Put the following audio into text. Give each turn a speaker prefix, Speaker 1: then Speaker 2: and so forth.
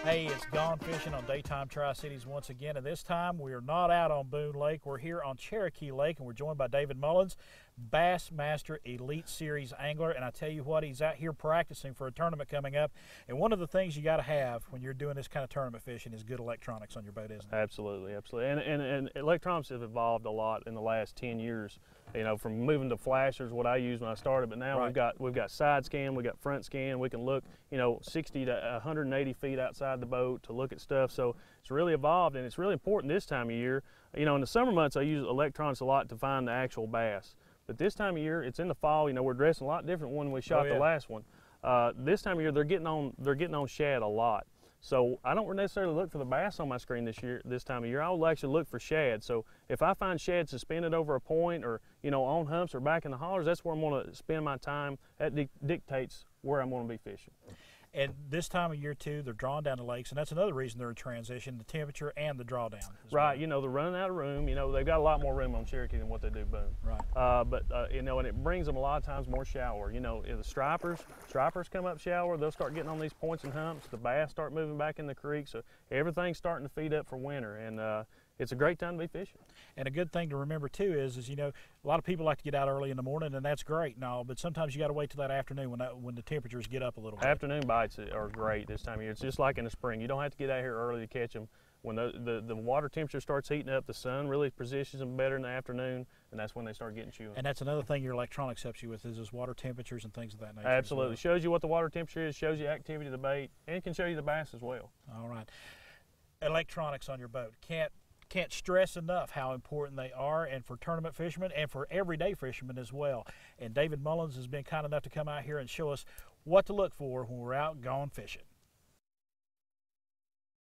Speaker 1: Hey, it's Gone Fishing on Daytime Tri-Cities once again, and this time we are not out on Boone Lake. We're here on Cherokee Lake, and we're joined by David Mullins, Bassmaster Elite Series Angler. And I tell you what, he's out here practicing for a tournament coming up. And one of the things you got to have when you're doing this kind of tournament fishing is good electronics on your boat, isn't it?
Speaker 2: Absolutely, absolutely. And electronics have evolved a lot in the last 10 years. You know, from moving to flashers, what I used when I started, but now we've got side scan, we've got front scan. We can look, 60 to 180 feet outside the boat to look at stuff. So it's really evolved, and it's really important this time of year. In the summer months, I use electronics a lot to find the actual bass. But this time of year, it's in the fall. We're dressing a lot different when we shot the last one. This time of year, they're getting on shad a lot. So I don't necessarily look for the bass on my screen this time of year. I will actually look for shad. So if I find shad suspended over a point, or on humps or back in the hollers, that's where I'm going to spend my time. That dictates where I'm going to be fishing.
Speaker 1: And this time of year too, they're drawing down the lakes, and that's another reason they're in transition: the temperature and the drawdown.
Speaker 2: Right. They're running out of room. They've got a lot more room on Cherokee than what they do Boone.
Speaker 1: Right.
Speaker 2: And it brings them a lot of times more shallower. The stripers come up shallower. They'll start getting on these points and humps. The bass start moving back in the creek. So everything's starting to feed up for winter, and it's a great time to be fishing.
Speaker 1: And a good thing to remember too is a lot of people like to get out early in the morning, and that's great and all, but sometimes you got to wait till that afternoon when the temperatures get up a little bit.
Speaker 2: Afternoon bites are great this time of year. It's just like in the spring. You don't have to get out here early to catch them. When the water temperature starts heating up, the sun really positions them better in the afternoon, and that's when they start getting chewing.
Speaker 1: And that's another thing your electronics helps you with, is those water temperatures and things of that nature.
Speaker 2: Absolutely. Shows you what the water temperature is, shows you activity of the bait, and can show you the bass as well.
Speaker 1: All right. Electronics on your boat. Can't stress enough how important they are, and for tournament fishermen and for everyday fishermen as well. And David Mullins has been kind enough to come out here and show us what to look for when we're out gone fishing.